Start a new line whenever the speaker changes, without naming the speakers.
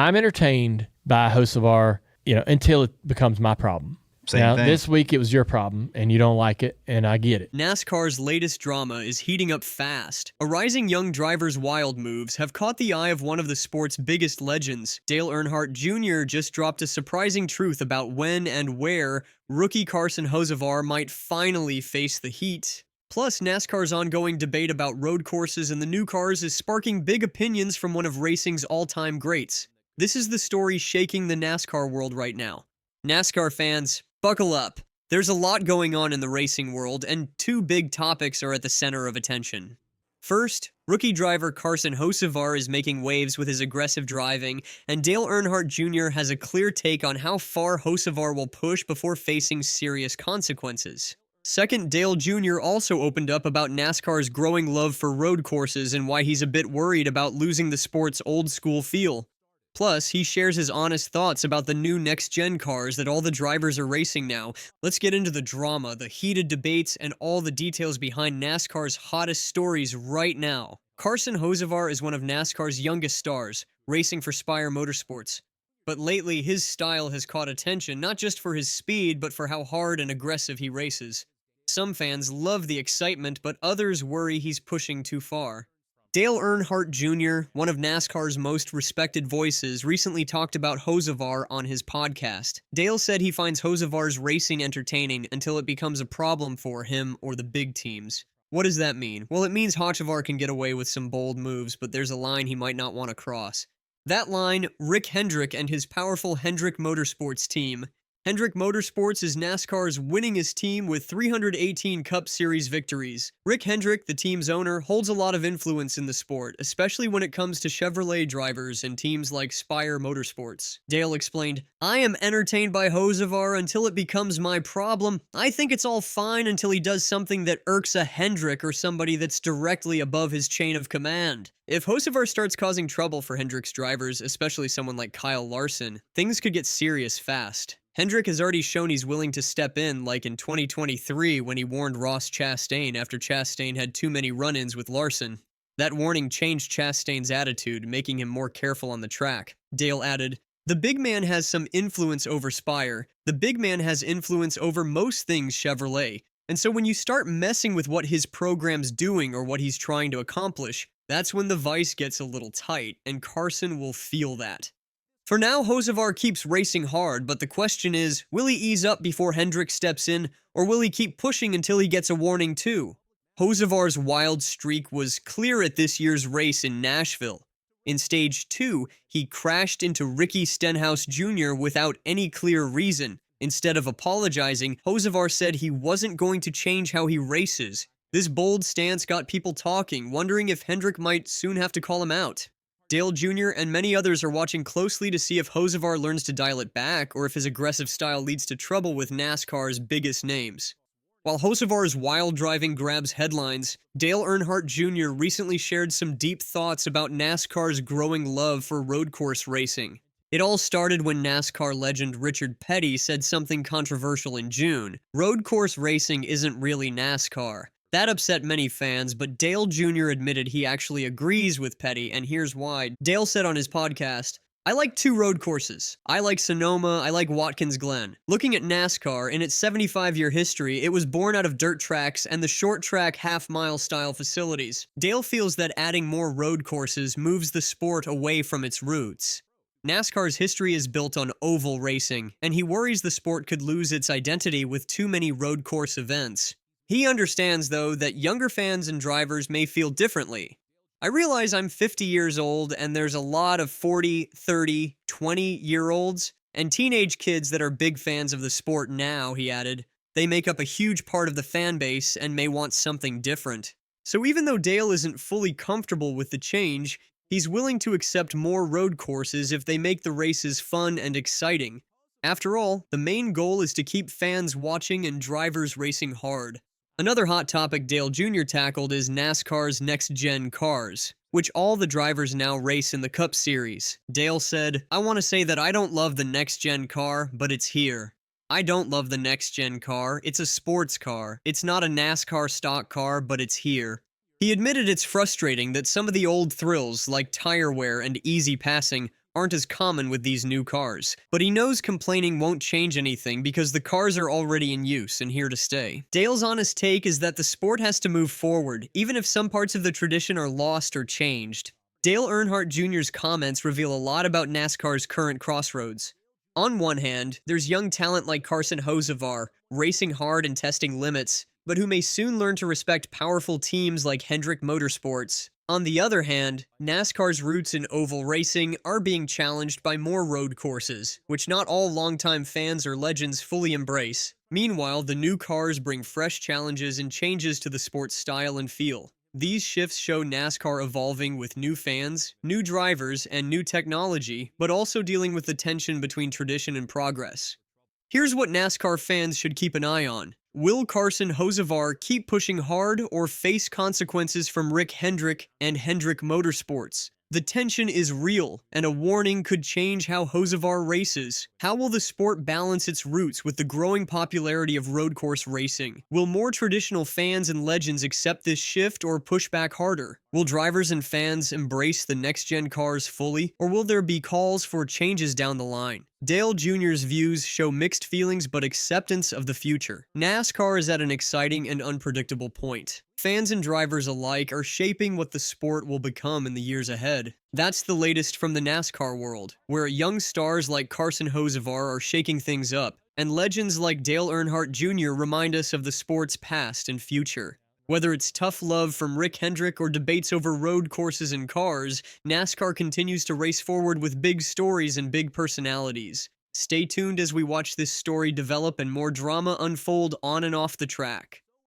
I'm entertained by Hocevar, until it becomes my problem.
Same thing.
This week it was your problem, and you don't like it, and I get it.
NASCAR's latest drama is heating up fast. A rising young driver's wild moves have caught the eye of one of the sport's biggest legends. Dale Earnhardt Jr. just dropped a surprising truth about when and where rookie Carson Hocevar might finally face the heat. Plus, NASCAR's ongoing debate about road courses and the new cars is sparking big opinions from one of racing's all-time greats. This is the story shaking the NASCAR world right now. NASCAR fans, buckle up. There's a lot going on in the racing world, and two big topics are at the center of attention. First, rookie driver Carson Hocevar is making waves with his aggressive driving, and Dale Earnhardt Jr. has a clear take on how far Hocevar will push before facing serious consequences. Second, Dale Jr. also opened up about NASCAR's growing love for road courses and why he's a bit worried about losing the sport's old-school feel. Plus, he shares his honest thoughts about the new NextGen cars that all the drivers are racing now. Let's get into the drama, the heated debates, and all the details behind NASCAR's hottest stories right now. Carson Hocevar is one of NASCAR's youngest stars, racing for Spire Motorsports. But lately, his style has caught attention, not just for his speed, but for how hard and aggressive he races. Some fans love the excitement, but others worry he's pushing too far. Dale Earnhardt Jr., one of NASCAR's most respected voices, recently talked about Hocevar on his podcast. Dale said he finds Hocevar's racing entertaining until it becomes a problem for him or the big teams. What does that mean? Well, it means Hocevar can get away with some bold moves, but there's a line he might not want to cross. That line, Rick Hendrick and his powerful Hendrick Motorsports team. Hendrick Motorsports is NASCAR's winningest team with 318 Cup Series victories. Rick Hendrick, the team's owner, holds a lot of influence in the sport, especially when it comes to Chevrolet drivers and teams like Spire Motorsports. Dale explained, "I am entertained by Hocevar until it becomes my problem. I think it's all fine until he does something that irks a Hendrick or somebody that's directly above his chain of command." If Hocevar starts causing trouble for Hendrick's drivers, especially someone like Kyle Larson, things could get serious fast. Hendrick has already shown he's willing to step in, like in 2023 when he warned Ross Chastain after Chastain had too many run-ins with Larson. That warning changed Chastain's attitude, making him more careful on the track. Dale added, "The big man has some influence over Spire. The big man has influence over most things Chevrolet. And so when you start messing with what his program's doing or what he's trying to accomplish, that's when the vice gets a little tight, and Carson will feel that." For now, Hocevar keeps racing hard, but the question is, will he ease up before Hendrick steps in, or will he keep pushing until he gets a warning too? Hocevar's wild streak was clear at this year's race in Nashville. In Stage 2, he crashed into Ricky Stenhouse Jr. without any clear reason. Instead of apologizing, Hocevar said he wasn't going to change how he races. This bold stance got people talking, wondering if Hendrick might soon have to call him out. Dale Jr. and many others are watching closely to see if Hocevar learns to dial it back or if his aggressive style leads to trouble with NASCAR's biggest names. While Hocevar's wild driving grabs headlines, Dale Earnhardt Jr. recently shared some deep thoughts about NASCAR's growing love for road course racing. It all started when NASCAR legend Richard Petty said something controversial in June. Road course racing isn't really NASCAR. That upset many fans, but Dale Jr. admitted he actually agrees with Petty, and here's why. Dale said on his podcast, "I like two road courses. I like Sonoma, I like Watkins Glen. Looking at NASCAR, in its 75-year history, it was born out of dirt tracks and the short track half-mile style facilities. Dale feels that adding more road courses moves the sport away from its roots. NASCAR's history is built on oval racing, and he worries the sport could lose its identity with too many road course events. He understands, though, that younger fans and drivers may feel differently. I realize I'm 50 years old, and there's a lot of 40, 30, 20-year-olds and teenage kids that are big fans of the sport now," he added. "They make up a huge part of the fan base and may want something different." So even though Dale isn't fully comfortable with the change, he's willing to accept more road courses if they make the races fun and exciting. After all, the main goal is to keep fans watching and drivers racing hard. Another hot topic Dale Jr. tackled is NASCAR's NextGen cars, which all the drivers now race in the Cup Series. Dale said, "I want to say that I don't love the NextGen car, but it's here. I don't love the NextGen car. It's a sports car. It's not a NASCAR stock car, but it's here." He admitted it's frustrating that some of the old thrills, like tire wear and easy passing, aren't as common with these new cars. But he knows complaining won't change anything because the cars are already in use and here to stay. Dale's honest take is that the sport has to move forward, even if some parts of the tradition are lost or changed. Dale Earnhardt Jr.'s comments reveal a lot about NASCAR's current crossroads. On one hand, there's young talent like Carson Hocevar, racing hard and testing limits, but who may soon learn to respect powerful teams like Hendrick Motorsports. On the other hand, NASCAR's roots in oval racing are being challenged by more road courses, which not all longtime fans or legends fully embrace. Meanwhile, the new cars bring fresh challenges and changes to the sport's style and feel. These shifts show NASCAR evolving with new fans, new drivers, and new technology, but also dealing with the tension between tradition and progress. Here's what NASCAR fans should keep an eye on. Will Carson Hocevar keep pushing hard or face consequences from Rick Hendrick and Hendrick Motorsports? The tension is real, and a warning could change how Hocevar races. How will the sport balance its roots with the growing popularity of road course racing? Will more traditional fans and legends accept this shift or push back harder? Will drivers and fans embrace the next-gen cars fully, or will there be calls for changes down the line? Dale Jr.'s views show mixed feelings but acceptance of the future. NASCAR is at an exciting and unpredictable point. Fans and drivers alike are shaping what the sport will become in the years ahead. That's the latest from the NASCAR world, where young stars like Carson Hocevar are shaking things up, and legends like Dale Earnhardt Jr. remind us of the sport's past and future. Whether it's tough love from Rick Hendrick or debates over road courses and cars, NASCAR continues to race forward with big stories and big personalities. Stay tuned as we watch this story develop and more drama unfold on and off the track.